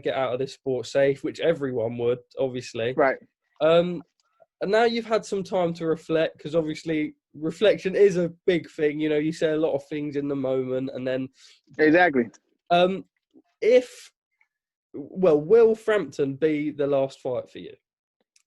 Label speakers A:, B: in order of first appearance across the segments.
A: get out of this sport safe, which everyone would, obviously.
B: Right.
A: And now you've had some time to reflect, because obviously reflection is a big thing. You know, you say a lot of things in the moment, and then
B: Exactly.
A: Will Frampton be the last fight for you?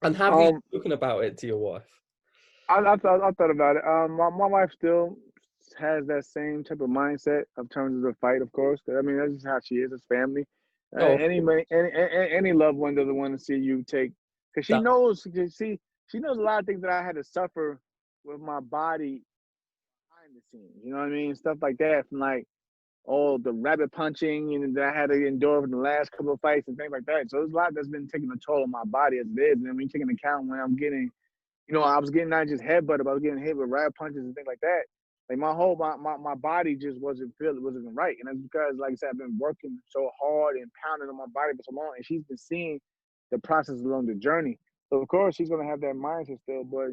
A: And have you spoken about it to your wife?
B: I thought about it. My wife still has that same type of mindset of terms of the fight, of course. I mean, that's just how she is as family. Any loved one doesn't want to see you take, because she knows a lot of things that I had to suffer with my body behind the scenes. You know what I mean? Stuff like that, from like all the rabbit punching that I had to endure in the last couple of fights and things like that. So there's a lot that's been taking a toll on my body as it is. And when you take into account when I'm getting, I was getting not just headbutt, but I was getting hit with rabbit punches and things like that. Like my body just wasn't right. And that's because, like I said, I've been working so hard and pounding on my body for so long, and she's been seeing the process along the journey. So of course she's gonna have that mindset still. But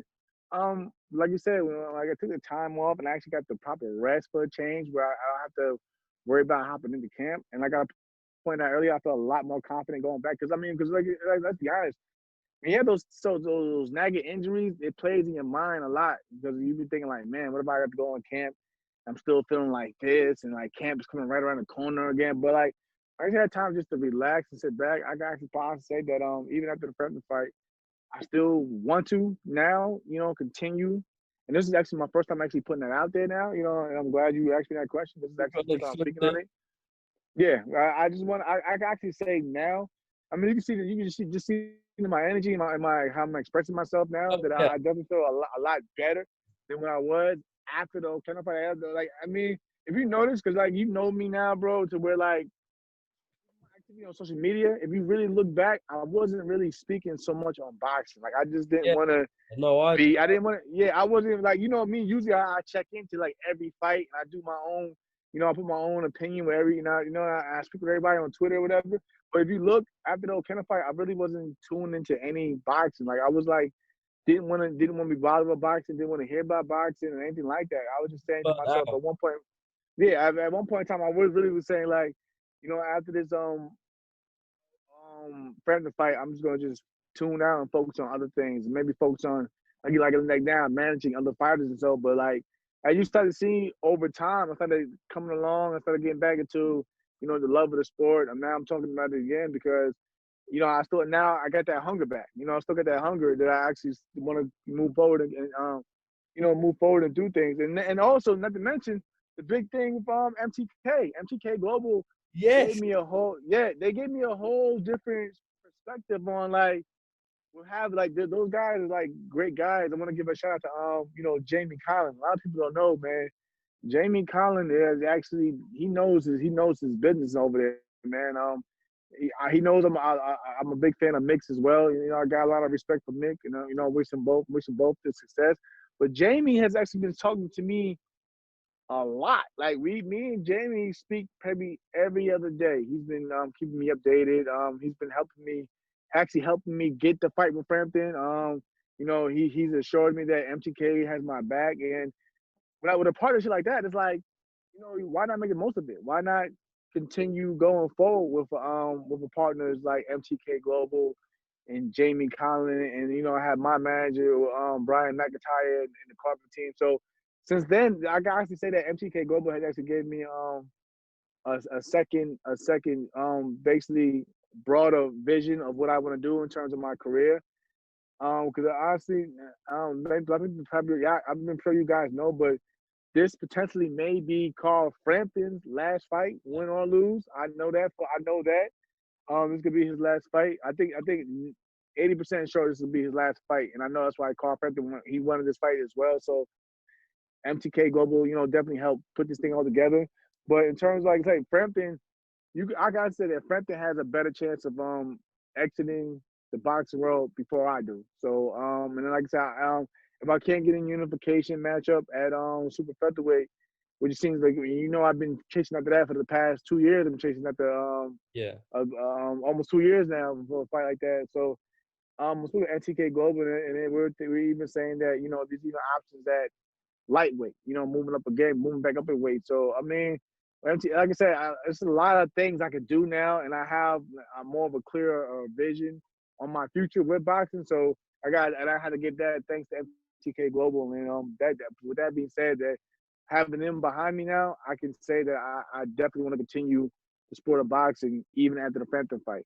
B: like you said, like I took the time off and I actually got the proper rest for a change, where I don't have to worry about hopping into camp. And like I pointed out earlier, I felt a lot more confident going back, because like let's be honest, when you have those nagging injuries, it plays in your mind a lot, because you be thinking like, man, what if I got to go on camp? I'm still feeling like this, and like camp is coming right around the corner again. But like I just had time just to relax and sit back. I got actually pause to say that even after the Frampton fight, I still want to now, continue. And this is actually my first time actually putting that out there now, and I'm glad you asked me that question. This is actually the first time speaking on it. Yeah, I just want I can actually say now. I mean, you can just see my energy, my how I'm expressing myself now. I definitely feel a lot better than when I was after the kind of fight. Like, I mean, if you notice, because like you know me now, bro, to where like activity on social media, if you really look back, I wasn't really speaking so much on boxing. Like I just didn't want to be. I didn't want to. Yeah, I wasn't like, me. Usually I check into like every fight and I do my own. I put my own opinion with every. I speak with everybody on Twitter or whatever. But if you look after the O'Kenna fight, I really wasn't tuned into any boxing. Like I was like, didn't want to be bothered with boxing, didn't want to hear about boxing or anything like that. I was just saying to myself at one point. Yeah, at one point in time, I was saying like, after this Frampton fight, I'm just gonna just tune out and focus on other things. Maybe focus on like now managing other fighters and so. But like as you started seeing over time, I started coming along. I started getting back into the love of the sport. And now I'm talking about it again because I got that hunger back. I still got that hunger that I actually want to move forward and move forward and do things. And also, not to mention the big thing from MTK Global.
A: Yes.
B: They gave me a whole different perspective on like we'll have like those guys are like great guys. I want to give a shout out to Jamie Collin. A lot of people don't know, man. Jamie Collin is actually he knows his business over there, man. He knows I'm a big fan of Mick as well. I got a lot of respect for Mick. Wish them both the success. But Jamie has actually been talking to me a lot. Like me and Jamie speak probably every other day. He's been keeping me updated. He's been helping me get the fight with Frampton. He's assured me that MTK has my back, and with a partnership like that, it's like, why not make the most of it? Why not continue going forward with a partners like MTK Global and Jamie Collin, and I have my manager Brian McIntyre and the corporate team. So since then, I can actually say that MTK Global has actually gave me a second basically broader vision of what I want to do in terms of my career. Because honestly, I'm sure you guys know, but this potentially may be Carl Frampton's last fight, win or lose. I know that. This could be his last fight. I think 80% sure this will be his last fight, and I know that's why Carl Frampton he wanted this fight as well. So MTK Global, definitely helped put this thing all together. But in terms of, like I say, Frampton, I gotta say that Frampton has a better chance of exiting the boxing world before I do. So and then like I said, if I can't get a unification matchup at Super Featherweight, which seems like I've been chasing after that for the past 2 years. I've been chasing after almost 2 years now for a fight like that. So we're speaking of NTK Global, and then we're even saying that there's even options that lightweight, moving back up in weight. So I mean, Like I said, it's a lot of things I can do now, and I have more of a clearer vision on my future with boxing. So I had to give that thanks to MTK Global. And with that being said, that having them behind me now, I can say that I definitely want to continue the sport of boxing even after the Frampton fight.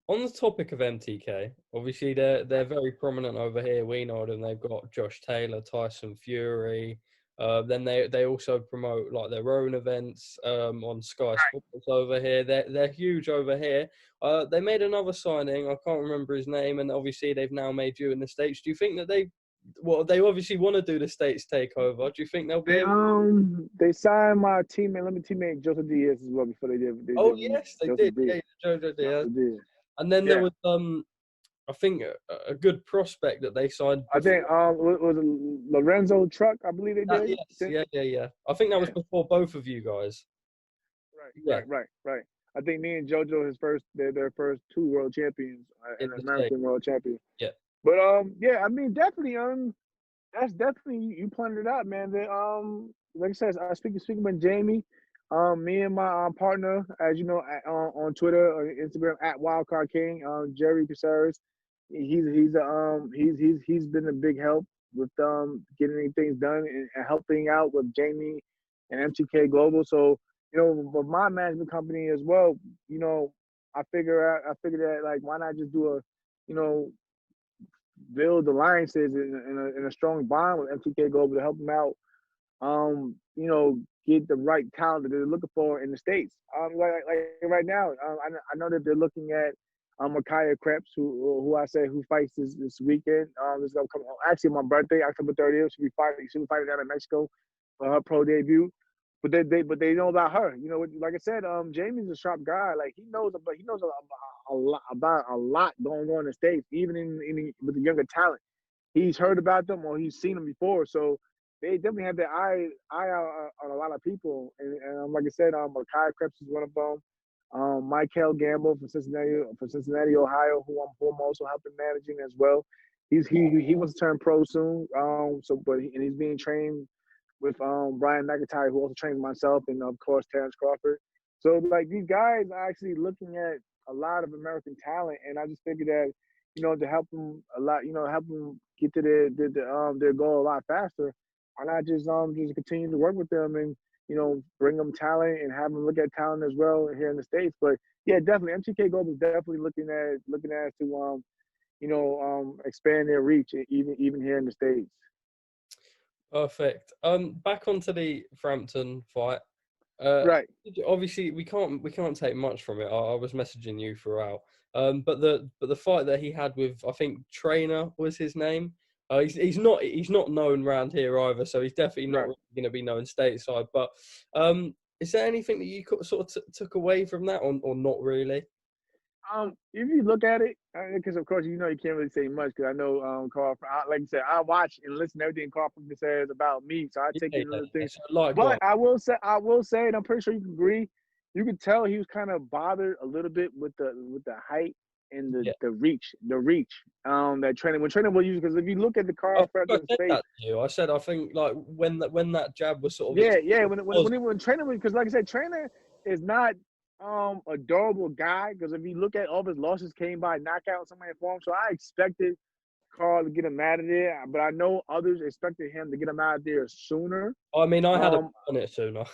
A: On the topic of MTK, obviously they're very prominent over here. We know them. They've got Josh Taylor, Tyson Fury. Then they also promote like their own events on Sky Sports over here. They're huge over here. They made another signing. I can't remember his name, and obviously they've now made you in the States. Do you think that they obviously want to do the States takeover? Do you think they'll be able?
B: They signed my teammate Joseph Diaz as well before they did.
A: Oh yes, they did. Yeah, Jojo Diaz. And then there was I think a good prospect that they signed.
B: I think was it Lorenzo Truck, I believe they did.
A: Yeah. I think that was before both of you guys.
B: Right. I think me and JoJo their first two world champions and an American world champion.
A: Yeah.
B: But I mean definitely that's definitely, you pointed it out, man. That like I said, I speaking with Jamie, me and my partner, as you know, on Twitter or Instagram at Wildcard King, Jerry Caceres. He's been a big help with getting things done and helping out with Jamie and MTK Global. So with my management company as well, I figured that like why not just do a build alliances in a strong bond with MTK Global to help them out. Get the right talent that they're looking for in the States. Like right now, I know that they're looking at Micaiah Krebs, who fights this weekend. This is upcoming. Actually, my birthday, October 30th. She'll be fighting down in Mexico for her pro debut. But they know about her. Like I said, Jamie's a sharp guy. Like he knows a lot going on in the States, even with the younger talent. He's heard about them or he's seen them before. So they definitely have their eye out on a lot of people. And like I said, Micaiah Krebs is one of them. Michael Gamble from Cincinnati, Ohio, who I'm also helping managing as well. He wants to turn pro soon. He's being trained with Brian McIntyre, who also trains myself, and of course Terrence Crawford. So like these guys are actually looking at a lot of American talent, and I just figured that to help them a lot, help them get to their goal a lot faster. Why not just continue to work with them and bring them talent and have them look at talent as well here in the States. But yeah, definitely MTK Global is definitely looking at to expand their reach even here in the States.
A: Perfect. Back onto the Frampton fight.
B: Right.
A: Obviously, we can't take much from it. I was messaging you throughout. But the fight that he had with, I think Trainer was his name. He's not known around here either, so he's definitely not really going to be known stateside. But is there anything that you sort of took away from that, or not really?
B: If you look at it, because of course you can't really say much, because I know Carl. Like I said, I watch and listen to everything Carl says about me, so I take in little things. But I will say, and I'm pretty sure you can agree, you could tell he was kind of bothered a little bit with the height and the reach. That Trainer will use, because if you look at the Carl Frampton's face,
A: I said I think like when that jab was sort of
B: when Trainer, because like I said, Trainer is not a durable guy, because if you look at all of his losses came by knockout somebody in form. So I expected Carl to get him out of there, but I know others expected him to get him out of there sooner.
A: I mean, I had him on it sooner.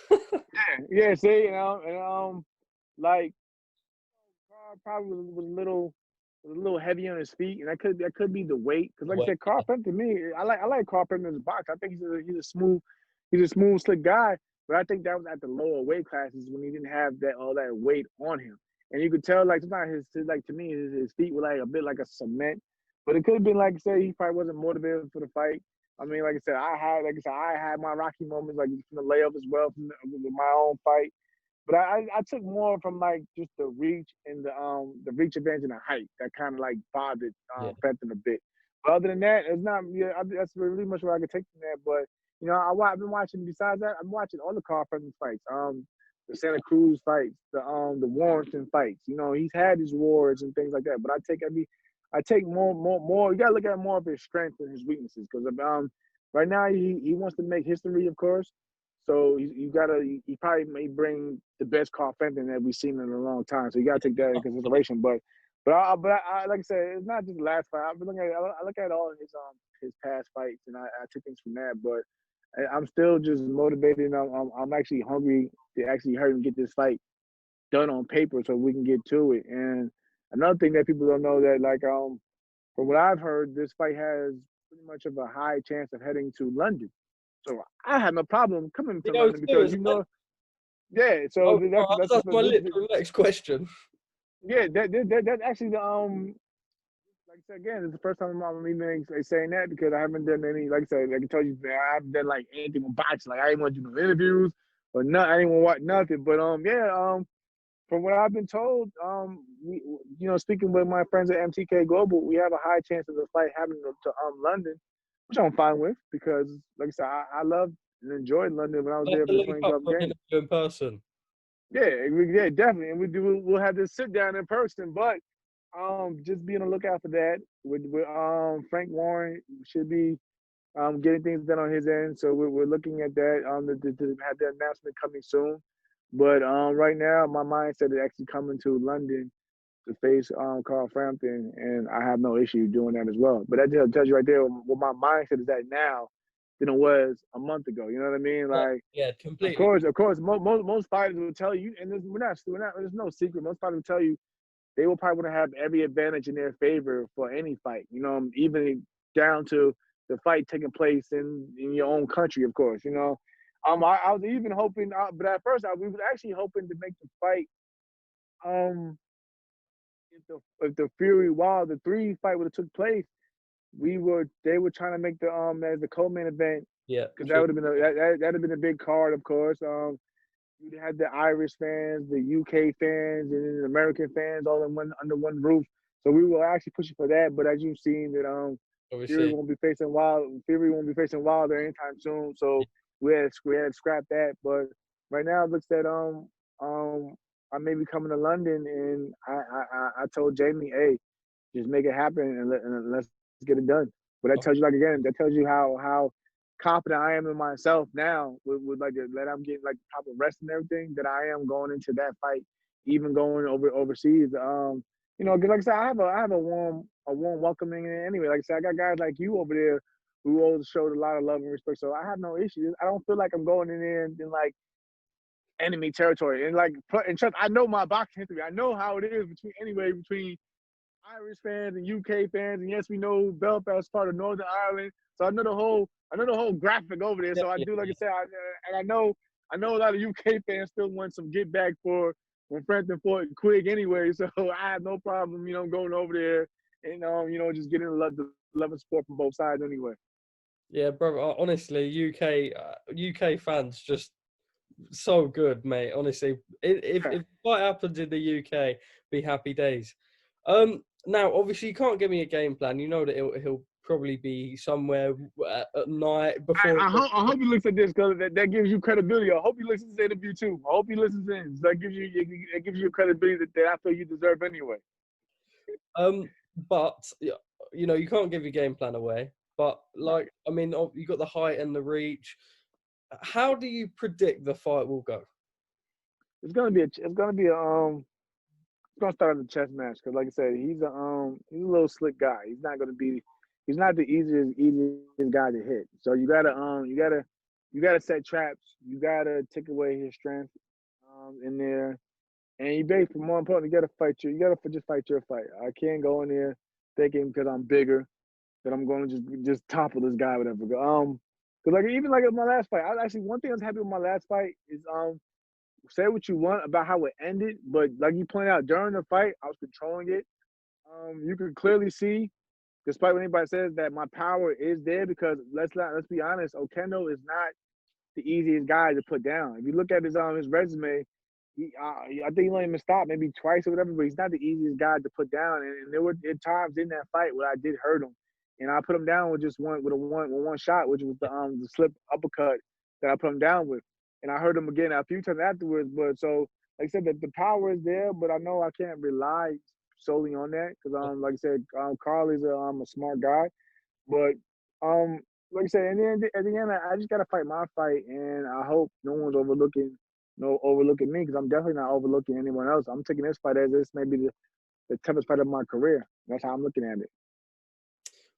B: yeah. See, and like Carl probably was a little heavy on his feet, and that could be the weight. Because like I said, Carl Frampton, to me, I like Carl Frampton as a boxer. I think he's a smooth, slick guy. But I think that was at the lower weight classes when he didn't have all that weight on him, and you could tell like sometimes to me his feet were like a bit like a cement. But it could have been like I said, he probably wasn't motivated for the fight. I mean, like I said, I had my rocky moments like from the layup as well from my own fight. But I took more from like just the reach and the reach advantage and the height that kind of like bothered Frampton a bit. But other than that, it's not. Yeah, that's really much what I could take from that. But I've been watching. Besides that, I'm watching all the Carl Frampton fights. The Santa Cruz fights, the Warrington fights. He's had his wars and things like that. But I take more. You gotta look at more of his strengths and his weaknesses, because right now he wants to make history, of course. So you probably may bring the best Carl Frampton that we've seen in a long time. So you gotta take that into consideration. But like I said, it's not just the last fight. I've been looking at I look at all his past fights, and I took things from that. But I'm still just motivated. I'm actually hungry to actually hurry and get this fight done on paper so we can get to it. And another thing that people don't know that from what I've heard, this fight has pretty much of a high chance of heading to London. So I have no problem coming to London because yeah. So
A: that's my literal next question.
B: Yeah, that's actually like I said again, it's the first time I'm even saying that because I haven't done any, like I said, like I told you, man, I haven't done like anything with boxing. Like I didn't want to do no interviews or nothing. I didn't want to watch nothing. But from what I've been told, we, speaking with my friends at MTK Global, we have a high chance of the fight happening to London, which I'm fine with because, like I said, I loved and enjoyed London when I was there for the 2012 games.
A: In person.
B: Yeah, definitely, and we'll have this sit down in person. But just be on the lookout for that. With Frank Warren should be getting things done on his end, so we're looking at that. To have the announcement coming soon. But right now, my mindset is actually coming to London to face Carl Frampton, and I have no issue doing that as well. But that tells you right there what my mindset is at now than it was a month ago. You know what I mean? Like,
A: yeah, completely.
B: Of course, most fighters will tell you, and we're not. There's no secret. Most fighters will tell you they will probably want to have every advantage in their favor for any fight. Even down to the fight taking place in your own country, of course. I was even hoping, but at first we was actually hoping to make the fight. If the Fury Wilder 3 fight would have took place, they were trying to make the as the co-main event.
A: Yeah,
B: because that would have been that'd have been a big card, of course. You had the Irish fans, the UK fans, and the American fans all under one roof. So we were actually pushing for that. But as you've seen, that Fury won't be facing Wilder anytime soon. So we had to scrap that. But right now, it looks that I may be coming to London, and I told Jamie, hey, just make it happen and let's get it done. But that tells you how confident I am in myself now with like that I'm getting like proper rest and everything that I am going into that fight, even going overseas. Because like I said, I have a warm welcoming anyway. Like I said, I got guys like you over there who always showed a lot of love and respect. So I have no issues. I don't feel like I'm going in there and like enemy territory. And trust, I know my boxing history. I know how it is between Irish fans and UK fans, and yes, we know Belfast part of Northern Ireland. So I know the whole graphic over there. So I do, like I said, I know a lot of UK fans still want some get back for when Frampton fought Quigg anyway. So I have no problem, going over there and just getting the love and support from both sides anyway.
A: Yeah, bro. Honestly, UK fans just so good, mate. Honestly, if what happens in the UK, be happy days. Now, obviously, you can't give me a game plan. You know that he'll probably be somewhere at night before.
B: I hope he looks at this because that gives you credibility. I hope he listens to the interview too. I hope he listens in. So that gives you credibility that I feel you deserve anyway.
A: But you can't give your game plan away. But you got the height and the reach. How do you predict the fight will go?
B: It's gonna start as a chess match because, like I said, he's a little slick guy. He's not the easiest guy to hit. So you gotta set traps. You gotta take away his strength in there, and you basically, more important, you gotta just fight your fight. I can't go in there thinking because I'm bigger that I'm going to just topple this guy, whatever. Because even like my last fight, one thing I was happy with my last fight is say what you want about how it ended, but like you pointed out, during the fight, I was controlling it. You could clearly see, despite what anybody says, that my power is there because let's be honest, Okendo is not the easiest guy to put down. If you look at his resume, I think he only been stopped maybe twice or whatever, but he's not the easiest guy to put down. And there were times in that fight where I did hurt him, and I put him down with one shot, which was the slip uppercut that I put him down with. And I heard him again a few times afterwards. But so, like I said, the power is there, but I know I can't rely solely on that because, like I said, Carl is a smart guy. But like I said, and then at the end, I just gotta fight my fight, and I hope no one's overlooking me, because I'm definitely not overlooking anyone else. I'm taking this fight as this may be the toughest fight of my career. That's how I'm looking at it.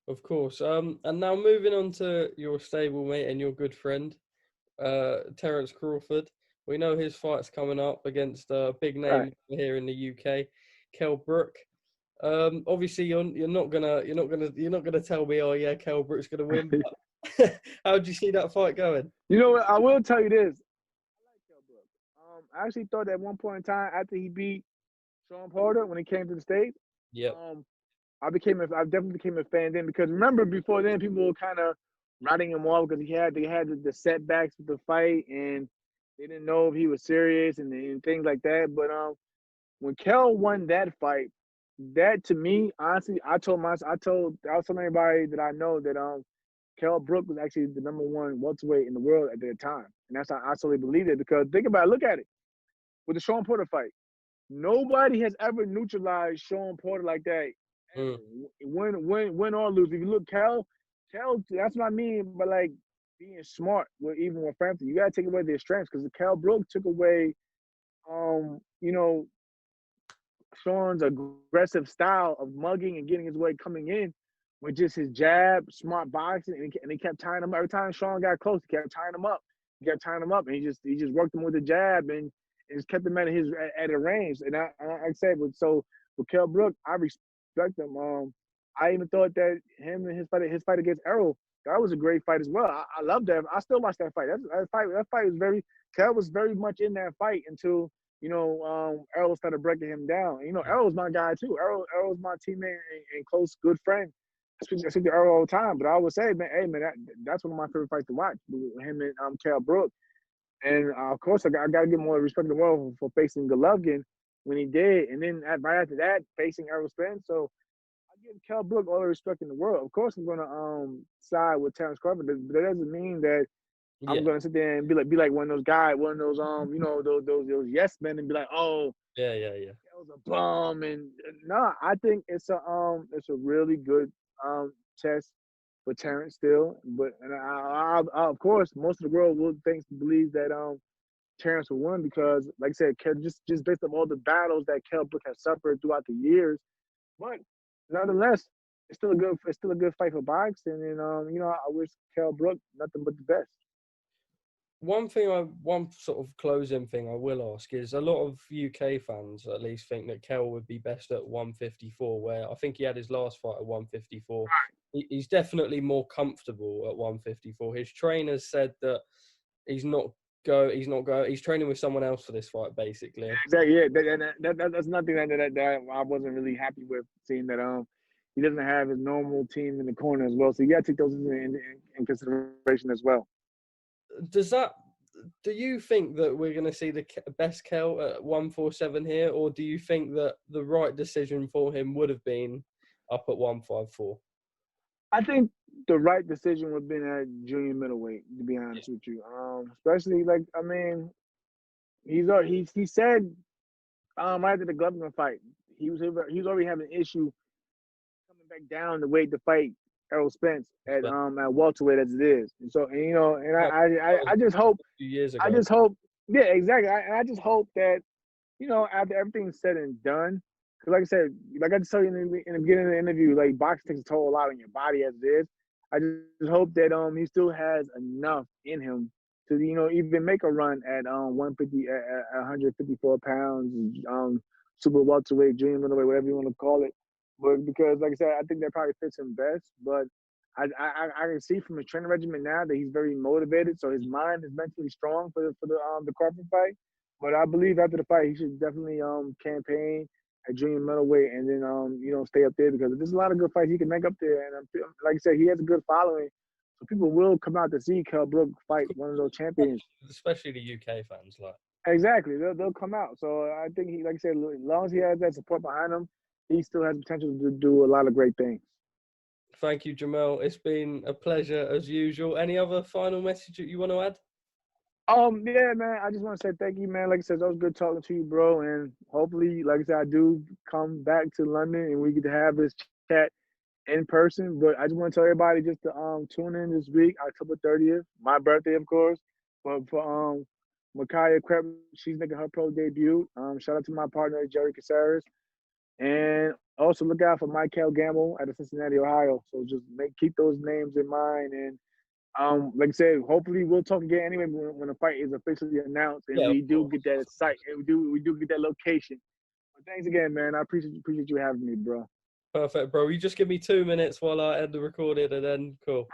A: Of course. And now moving on to your stablemate and your good friend, Terence Crawford. We know his fight's coming up against a big name
B: Right.
A: here in the UK, Kell Brook. Obviously, you're not gonna tell me, oh yeah, Kell Brook's gonna win. But how do you see that fight going?
B: You know what? I will tell you this. I like Kell Brook. I actually thought at one point in time after he beat Sean Porter when he came to the States,
A: Yep.
B: I definitely became a fan then, because remember before then people were kind of writing him off because they had the setbacks with the fight, and they didn't know if he was serious and things like that. But when Kell won that fight, that to me, honestly, I was telling everybody that I know that Kell Brook was actually the #1 welterweight in the world at that time, and that's how I solely believed it. Because think about it, look at it with the Sean Porter fight. Nobody has ever neutralized Sean Porter like that.
A: Mm.
B: Win or lose. If you look, Kell, that's what I mean by like being smart. Even with Frampton, you gotta take away their strengths, because Kell Brook took away, you know, Sean's aggressive style of mugging and getting his way coming in with just his jab, smart boxing, and he kept tying him up. Every time Sean got close, he kept tying him up. And he just worked him with the jab and just kept him at a range. And I said, with Kell Brook, I respect him. I even thought that him and his fight against Errol, that was a great fight as well. I love that. I still watch that fight. That fight was Kell was very much in that fight until Errol started breaking him down. And, Errol's my guy too. Errol's my teammate and close, good friend. I speak to Errol all the time, but I would say, man, hey, man, that's one of my favorite fights to watch. Him and Kell Brook. And of course, I got to give more respect in the world for facing Golovkin when he did, and then right after that, facing Errol Spence. So I give Kell Brook all the respect in the world. Of course, I'm gonna side with Terence Crawford, but that doesn't mean that I'm gonna sit there and be like one of those guys, one of those those yes men, and be like, oh,
A: Yeah.
B: that was a bum. And no, I think it's a really good test for Terence still. But I, of course, most of the world believes that Terence will win, because, like I said, just based on all the battles that Kell Brook has suffered throughout the years. But nonetheless, it's still a good fight for boxing. And I wish Kell Brook nothing but the best.
A: One sort of closing thing I will ask is, a lot of UK fans at least think that Kell would be best at 154, where I think he had his last fight at 154. He's definitely more comfortable at 154. His trainers said that he's training with someone else for this fight, basically.
B: Exactly. Yeah, that's nothing that I wasn't really happy with, seeing that he doesn't have his normal team in the corner as well. So you got to take those in consideration as well.
A: Do you think that we're going to see the best Kell at 147 here, or do you think that the right decision for him would have been up at 154?
B: I think the right decision would have been at junior middleweight, to be honest with you. Especially he said right after the Golovkin fight, he was already having an issue coming back down the weight to fight Errol Spence at welterweight as it is. And so, I just hope,
A: a few years ago.
B: Yeah, exactly. I just hope that, after everything's said and done, because like I said, like I just told you in the beginning of the interview, like, boxing takes a toll a lot on your body as it is. I just hope that he still has enough in him to even make a run at 154 pounds, super welterweight, junior middleweight, whatever you want to call it. But because, like I said, I think that probably fits him best. But I can see from his training regimen now that he's very motivated, so his mind is mentally strong for the Crawford fight. But I believe after the fight, he should definitely campaign at junior middleweight, and then stay up there, because there's a lot of good fights he can make up there. And like I said, he has a good following, so people will come out to see Kell Brook fight one of those champions,
A: especially the UK fans.
B: Exactly, they'll come out. So I think he, like I said, as long as he has that support behind him, he still has potential to do a lot of great things.
A: Thank you, Jamel. It's been a pleasure as usual. Any other final message that you want to add?
B: Yeah, man. I just want to say thank you, man. Like I said, it was good talking to you, bro. And hopefully, like I said, I do come back to London and we get to have this chat in person. But I just want to tell everybody just to tune in this week, October 30th, my birthday, of course. But for Micaiah Krebs, she's making her pro debut. Shout out to my partner Jerry Caceres, and also look out for Michael Gamble out of Cincinnati, Ohio. So just keep those names in mind. And like I said, hopefully we'll talk again anyway when the fight is officially announced and
A: Yeah,
B: we
A: of
B: do
A: course.
B: get that site and we do get that location. But thanks again, man. I appreciate you having me, bro.
A: Perfect, bro. You just give me 2 minutes while I end the recording and then cool.